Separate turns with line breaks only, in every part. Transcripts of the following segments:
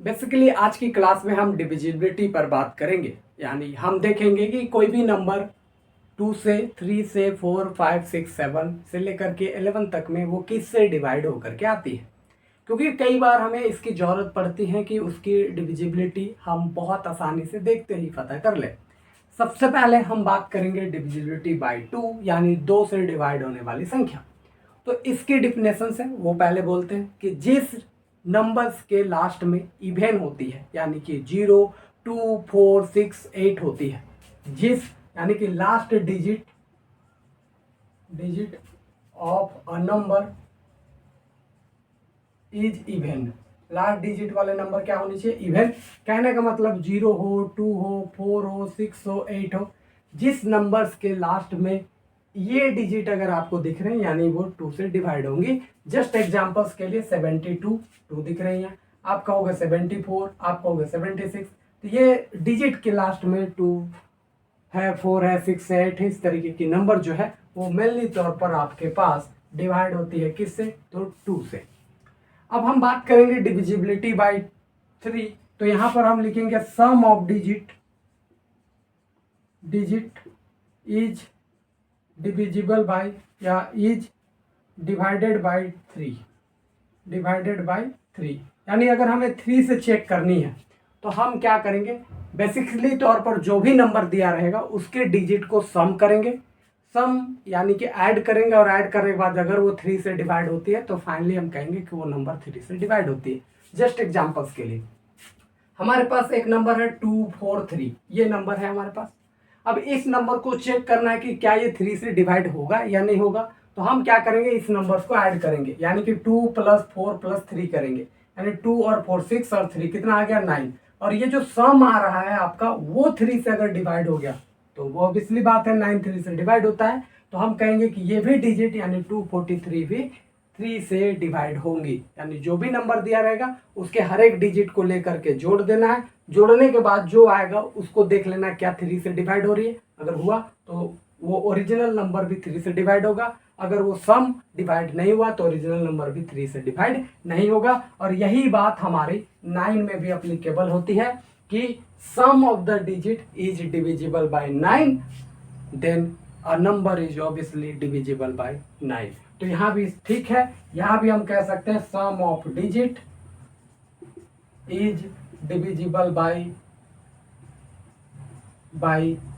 Basically आज की class में हम डिविजिबिलिटी पर बात करेंगे। यानी हम देखेंगे कि कोई भी नंबर 2 से 3 से 4 5 6 7 से लेकर के 11 तक में वो किससे डिवाइड होकर के आती है। क्योंकि कई बार हमें इसकी ज़रूरत पड़ती है कि उसकी डिविजिबिलिटी हम बहुत आसानी से देखते ही पता कर लें। सबसे पहले हम बात करेंगे डिविजिबिलिटी बाय 2 यानी 2 से डिवाइड होने वाली संख्या। तो इसकी डिफिनेशन से वो पहले बोलते हैं कि जिस नंबर्स के लास्ट में इवेन होती है यानी कि 0 2 4 6 8 होती है, जिस यानी कि last digit of a number is even. Last digit वाले नंबर क्या होनी चाहिए? इवेन। कहने का मतलब 0 हो, 2 हो, 4 हो, 6 हो, 8 हो, जिस नंबर्स के लास्ट में ये डिजिट अगर आपको दिख रहे हैं यानी वो 2 से डिवाइड होंगी। जस्ट एग्जांपल्स के लिए 72 2 दिख रही हैं, आप कहोगे 74, आप कहोगे 76। तो ये डिजिट के लास्ट में 2 है, 4 है, 6 है, 8 है, इस तरीके की नंबर जो है वो मेनली तौर पर आपके पास डिवाइड होती है किससे? तो 2 से। अब हम बात करेंगे डिविजिबिलिटी बाय 3। तो यहां पर हम लिखेंगे sum of digit is divisible by या इज डिवाइडेड बाय 3 यानी अगर हमें 3 से चेक करनी है तो हम क्या करेंगे? बेसिकली तौर पर जो भी नंबर दिया रहेगा उसके डिजिट को सम करेंगे। सम यानी कि ऐड करेंगे और ऐड करने के बाद अगर वो 3 से डिवाइड होती है तो फाइनली हम कहेंगे कि वो नंबर 3 से डिवाइड होती है। जस्ट एग्जांपल्स के लिए हमारे पास एक नंबर है 243, ये नंबर है हमारे पास। अब इस नंबर को चेक करना है कि क्या ये 3 से डिवाइड होगा या नहीं होगा। तो हम क्या करेंगे? इस नंबर्स को ऐड करेंगे यानी कि 2 + 4 + 3 करेंगे, यानी 2 और 4 6 और 3 कितना आ गया? 9। और ये जो सम आ रहा है आपका वो 3 से अगर डिवाइड हो गया तो वो ऑब्वियसली बात है 9 3 से डिवाइड होता है। तो हम कहेंगे कि ये भी डिजिट यानी 243 भी 3 से डिवाइड होंगी। यानी जो भी नंबर दिया रहेगा उसके हर एक डिजिट को लेकर के जोड़ देना है। जोड़ने के बाद जो आएगा उसको देख लेना क्या 3 से डिवाइड हो रही है। अगर हुआ तो वो ओरिजिनल नंबर भी 3 से डिवाइड होगा। अगर वो सम डिवाइड नहीं हुआ तो ओरिजिनल नंबर भी 3 से डिवाइड नहीं होगा। और यही बात हमारी 9 में भी अप्लीकेबल होती है कि sum of the digit is divisible by 9, then a number is obviously divisible by 9। तो यहां भी ठीक है, यहां भी हम कह सकते हैं sum of digit is divisible by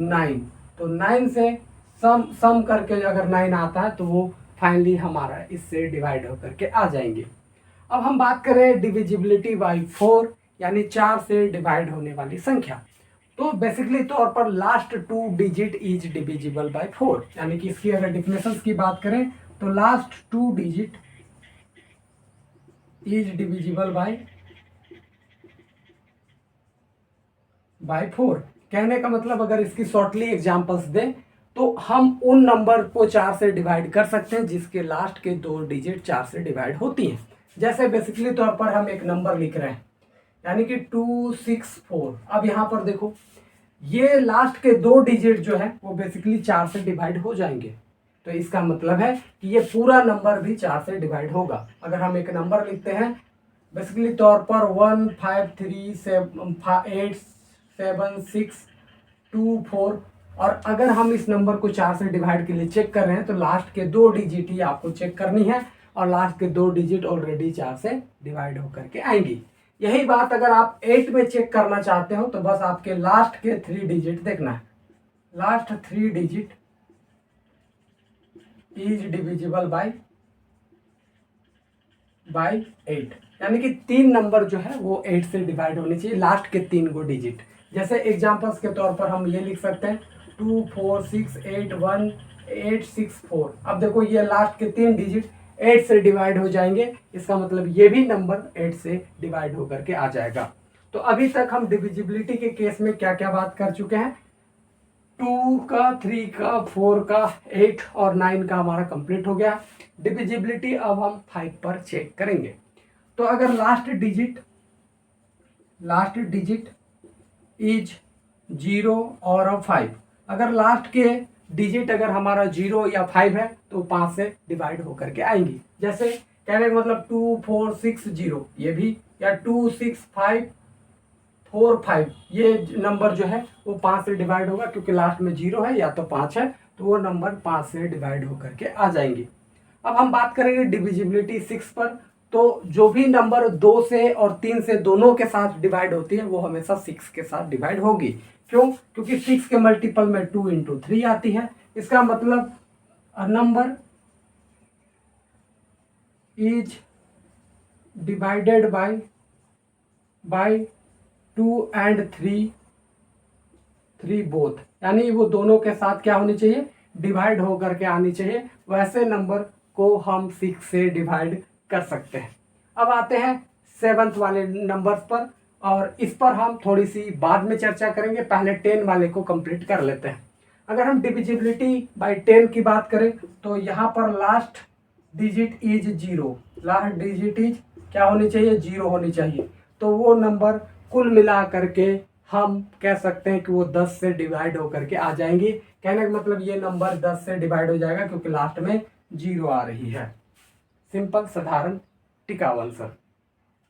9। तो 9 से सम करके अगर 9 आता है तो वो फाइनली हमारा इससे डिवाइड होकर के आ जाएंगे। अब हम बात करें डिविजिबिलिटी बाय 4 यानी 4 से डिवाइड होने वाली संख्या। तो बेसिकली तौर पर last 2 digit is divisible bye 4 यानी कि इसकी अगर डिफिनेशंस की बात करें तो last 2 digit is divisible bye 4। कहने का मतलब अगर इसकी शॉर्टली एग्जांपल्स दें तो हम उन नंबर को 4 से डिवाइड कर सकते हैं जिसके लास्ट के 2 डिजिट 4 से डिवाइड होती हैं। जैसे बेसिकली तौर पर हम एक नंबर लिख रहे हैं यानी कि 264। अब यहाँ पर देखो ये लास्ट के 2 डिजिट जो है वो बेसिकली 4 से डिवाइड हो जाएंगे। तो इसका मतलब है कि ये पूरा नंबर भी 4 से डिवाइड होगा। अगर हम एक नंबर लिखते हैं बेसिकली तौर पर 1 5 3 8 7 6 2 4, और अगर हम इस नंबर को 4 से डिवाइड के लिए चेक कर रहे हैं तो लास्ट के 2 डिजिट ही आपको चेक करनी है और लास्ट के 2 डिजिट ऑलरेडी 4 से डिवाइड होकर के आएंगी। यही बात अगर आप 8 में चेक करना चाहते हो तो बस आपके लास्ट के 3 डिजिट देखना है। Last 3 digit is divisible bye 8 यानी कि 3 नंबर जो है वो 8 से डिवाइड होने चाहिए, लास्ट के 3 गो डिजिट। जैसे एग्जांपल्स के तौर पर हम ये लिख सकते हैं 2 4 6 8 1 8 6 4। अब देखो ये लास्ट के 3 डिजिट 8 से डिवाइड हो जाएंगे, इसका मतलब ये भी नंबर 8 से डिवाइड होकर के आ जाएगा। तो अभी तक हम डिविजिबिलिटी के केस में क्या क्या बात कर चुके हैं? 2 का, 3 का, 4 का, 8 और 9 का हमारा कंप्लीट हो गया। डिविजिबिलिटी अब हम 5 पर चेक करेंगे। तो अगर लास्ट डिजिट इज 0 और 5, अगर लास्ट के डिजिट अगर हमारा 0 या 5 है तो 5 से डिवाइड होकर के आएंगी। जैसे कहने का मतलब 2 4 6 0, ये भी या 26545, ये नंबर जो है वो 5 से डिवाइड होगा, क्योंकि लास्ट में 0 है या तो 5 है, तो वो नंबर 5 से डिवाइड होकर के आ जाएंगे। अब हम बात करेंगे डिविजिबिलिटी 6 पर। तो जो भी नंबर 2 से और 3 से दोनों के साथ डिवाइड होती है वो हमेशा 6 के साथ डिवाइड होगी। क्यों? क्योंकि 6 के मल्टीपल में 2 इंटू 3 आती है। इसका मतलब number is divided bye 2 and 3 both, यानी वो दोनों के साथ क्या होनी चाहिए, डिवाइड होकर के आनी चाहिए। वैसे नंबर को हम 6 से डिवाइड कर सकते हैं। अब आते हैं 7th वाले नंबर्स पर, और इस पर हम थोड़ी सी बाद में चर्चा करेंगे, पहले 10 वाले को कंप्लीट कर लेते हैं। अगर हम डिविजिबिलिटी बाय 10 की बात करें तो यहाँ पर last digit is 0, last digit is क्या होनी चाहिए, 0 होनी चाहिए। तो वो नंबर कुल मिला करके हम कह सकते हैं कि वो 10 से डिवाइड होकर के आ जाएंगी। कहने का मतलब ये नंबर 10 से डिवाइड हो जाएगा, क्योंकि लास्ट में 0 आ रही है। सिंपल साधारण टिकाऊ आंसर।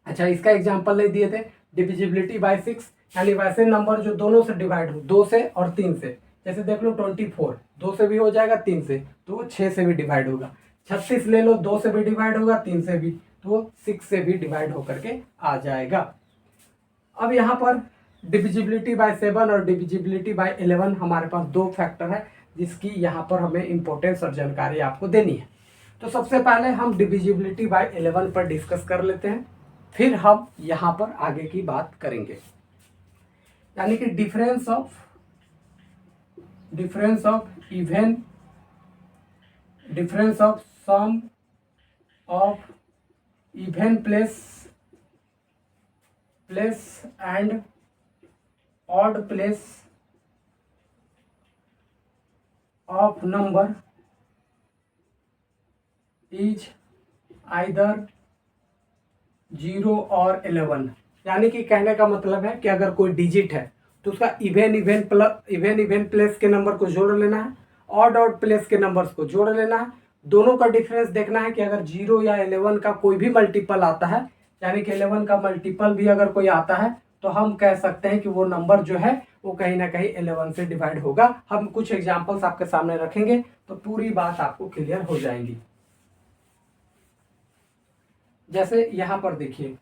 अच्छा, इसका एग्जांपल नहीं दिए थे। डिविजिबिलिटी बाय 6, यानी वैसे नंबर जो दोनों से डिवाइड हो, 2 से और 3 से। जैसे देख लो 24, 2 से भी हो जाएगा, 3 से, तो वो 6 से भी डिवाइड होगा। 36 ले लो, 2 से भी डिवाइड होगा, 3 से भी, तो वो 6 से भी डिवाइड होकर के आ जाएगा। अब यहाँ पर डिविजिबिलिटी बाय 7 और डिविजिबिलिटी बाय 11 हमारे पास 2 फैक्टर है, जिसकी यहाँ पर हमें इंपॉर्टेंस और जानकारी आपको देनी है। तो सबसे पहले हम डिविजिबिलिटी बाय 11 पर डिस्कस कर लेते हैं, फिर हम यहाँ पर आगे की बात करेंगे। यानी कि difference of sum of even place and odd place of number is either 0 और 11। यानी कि कहने का मतलब है कि अगर कोई डिजिट है तो उसका इवन प्लेस के नंबर को जोड़ लेना है, ऑड प्लेस के नंबर्स को जोड़ लेना है। दोनों का डिफरेंस देखना है कि अगर 0 या 11 का कोई भी मल्टीपल आता है, यानी कि 11 का मल्टीपल भी अगर कोई आता है, तो हम कह सकते हैं कि वो नंबर जो है वो कहीं ना कहीं 11 से डिवाइड होगा। हम कुछ एग्जाम्पल्स आपके सामने रखेंगे तो पूरी बात आपको क्लियर हो जाएगी। जैसे यहाँ पर देखिए,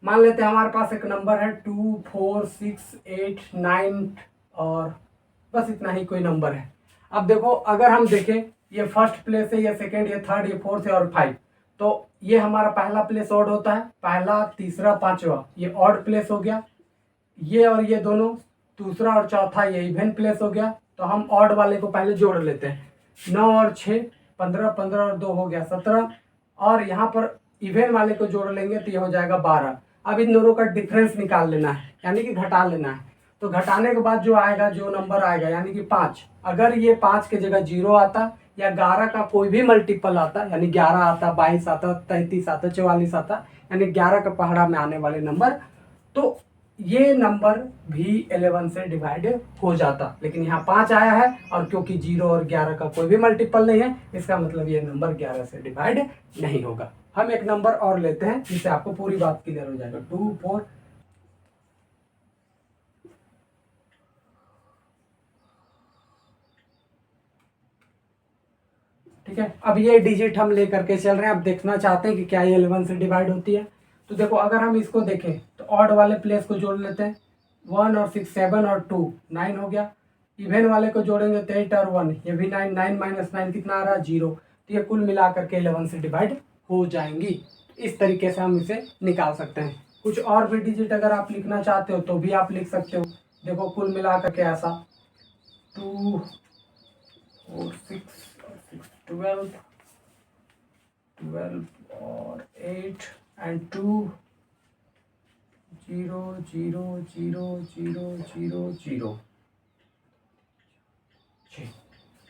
मान लेते हैं हमारे पास एक नंबर है 2 4 6 8 9 और बस इतना ही कोई नंबर है। अब देखो, अगर हम देखें ये फर्स्ट प्लेस है, ये सेकंड, ये थर्ड, ये फोर्थ है और 5, तो ये हमारा पहला प्लेस ऑड होता है, पहला, तीसरा, पांचवा ये ऑड प्लेस हो गया। ये और ये दोनों, दूसरा और चौथा ये इवन प्लेस हो गया। तो हम ऑड वाले को पहले जोड़ लेते हैं। 9 और 6 15, 15 और 2 हो गया 17, और यहाँ पर इवन वाले को जोड़ लेंगे तो ये हो जाएगा 12। अब इन दोनों का डिफरेंस निकाल लेना है, यानी कि घटा लेना है। तो घटाने के बाद जो आएगा, जो नंबर आएगा, यानी कि 5, अगर ये 5 की जगह 0 आता या 11 का कोई भी मल्टीपल आता, यानी 11 आता, 22 आता, 33 आता, 44 आता, यानी 11 का पहाड़ा में आने वाले नंबर, तो ये नंबर भी 11 से डिवाइड हो जाता। लेकिन यहाँ 5 आया है, और क्योंकि 0 और 11 का कोई भी मल्टीपल नहीं है, इसका मतलब ये नंबर 11 से डिवाइड नहीं होगा। हम एक नंबर और लेते हैं जिससे आपको पूरी बात क्लियर हो जाएगा। 2 4 ठीक है। अब ये डिजिट हम लेकर के चल रहे हैं, अब देखना चाहते हैं कि क्या ये 11 से डिवाइड होती है। तो देखो, अगर हम इसको देखें तो ऑड वाले प्लेस को जोड़ लेते हैं। 1 और 6 7 और 2 9 हो गया। इवन वाले को जोड़ेंगे तो 8 और 1, ये भी 9, 9 माइनस 9 कितना आ रहा है, 0। तो ये कुल मिला करके 11 से डिवाइड हो जाएंगी। इस तरीके से हम इसे निकाल सकते हैं। कुछ और भी डिजिट अगर आप लिखना चाहते हो तो भी आप लिख सकते हो। देखो, कुल मिला करके ऐसा 2 4 6 12 और 8 एंड 2 0 0 0 0 0 0।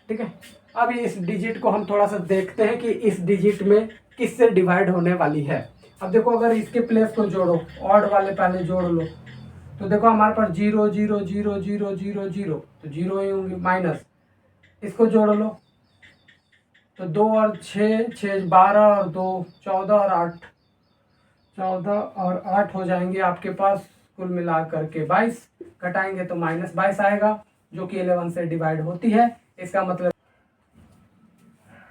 ठीक है। अब इस डिजिट को हम थोड़ा सा देखते हैं कि इस डिजिट में किससे डिवाइड होने वाली है। अब देखो, अगर इसके प्लेस को जोड़ो, ऑड वाले पहले जोड़ लो, तो देखो हमारे पास 0 0 0 0 0 0, तो 0 ही होंगे, माइनस इसको जोड़ लो तो 2 और 6 6 12 और 2 14 और 8 14 और 8 हो जाएंगे आपके पास, कुल मिला करके 22, घटाएंगे तो -22 आएगा, जो कि 11 से डिवाइड होती है। इसका मतलब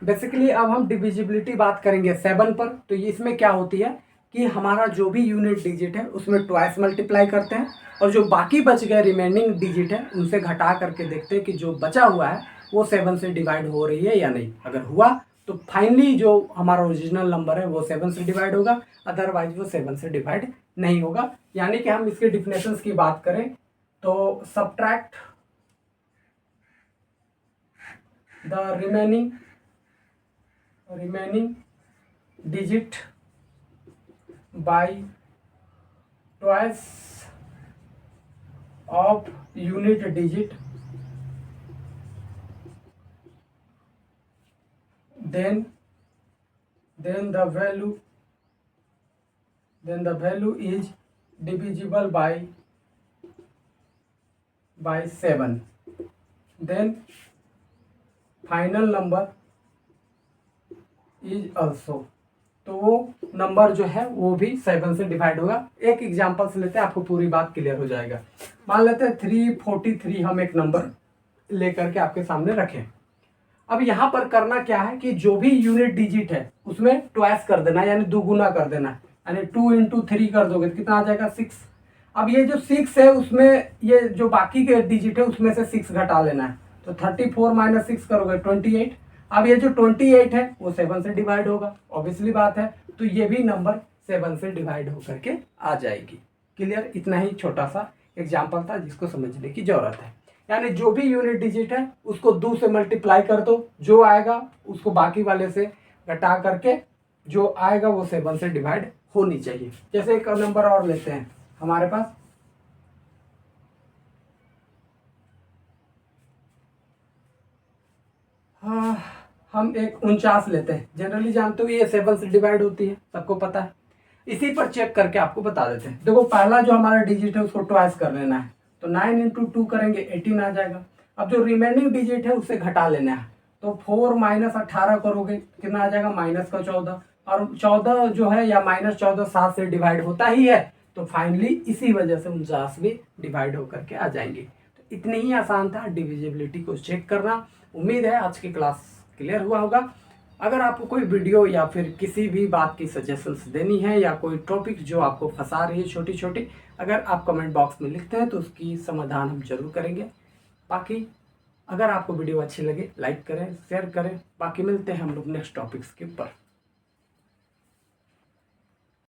बेसिकली अब हम डिविजिबिलिटी बात करेंगे 7 पर। तो ये इसमें क्या होती है कि हमारा जो भी यूनिट डिजिट है उसमें ट्वाइस मल्टीप्लाई करते हैं, और जो बाकी बच गए रिमेनिंग डिजिट है उनसे घटा करके देखते हैं कि जो बचा हुआ है वो 7 से डिवाइड हो रही है या नहीं। अगर हुआ तो फाइनली जो हमारा ओरिजिनल नंबर है वो 7 से डिवाइड होगा, अदरवाइज वो 7 से डिवाइड नहीं होगा। यानी कि हम इसके डिफिनेशंस की बात करें तो subtract the remaining digit by twice of unit digit, then the value is divisible by 7, then final number is also, तो वो नंबर जो है वो भी 7 से डिवाइड होगा। एक एग्जांपल से लेते हैं, आपको पूरी बात क्लियर हो जाएगा। मान लेते हैं 343 हम एक नंबर लेकर के आपके सामने रखें। अब यहाँ पर करना क्या है कि जो भी यूनिट डिजिट है उसमें ट्वाइस कर देना, यानी दुगुना कर देना, यानी 2 × 3 कर दोगे तो कितना आ जाएगा 6। अब ये जो 6 है उसमें ये जो बाकी के डिजिट है उसमें से 6 घटा लेना है, तो 34 - 6 करोगे 28। अब ये जो 28 है वो 7 से डिवाइड होगा, ऑब्वियसली बात है, तो ये भी नंबर 7 से डिवाइड होकर के आ जाएगी। क्लियर? इतना ही छोटा सा एग्जाम्पल था जिसको समझने की जरूरत है। यानी जो भी यूनिट डिजिट है उसको 2 से मल्टीप्लाई कर दो, जो आएगा उसको बाकी वाले से घटा करके जो आएगा वो 7 से डिवाइड होनी चाहिए। जैसे एक नंबर और लेते हैं हमारे पास, हाँ हम एक 49 लेते हैं। जनरली जानते हो ये 7 से डिवाइड होती है, सबको पता है। इसी पर चेक करके आपको बता देते हैं। देखो पहला जो हमारा डिजिट है उसको ट्वाइस कर लेना है, तो 9 × 2 करेंगे 18 आ जाएगा। अब जो रिमेनिंग डिजिट है उससे घटा लेना है, तो 4 - 18 करोगे कितना आ जाएगा -14, और 14 जो है या -14 7 से डिवाइड होता ही है, तो फाइनली इसी वजह से 49 भी डिवाइड होकर के आ जाएंगे। तो इतनी ही आसान था डिविजिबिलिटी को चेक करना। उम्मीद है आज की क्लास क्लियर हुआ होगा। अगर आपको कोई वीडियो या फिर किसी भी बात की सजेशंस देनी है या कोई टॉपिक जो आपको फंसा रही है छोटी छोटी, अगर आप कमेंट बॉक्स में लिखते हैं तो उसकी समाधान हम जरूर करेंगे। बाकी अगर आपको वीडियो अच्छी लगे लाइक करें, शेयर करें। बाकी मिलते हैं हम लोग नेक्स्ट टॉपिक्स के ऊपर।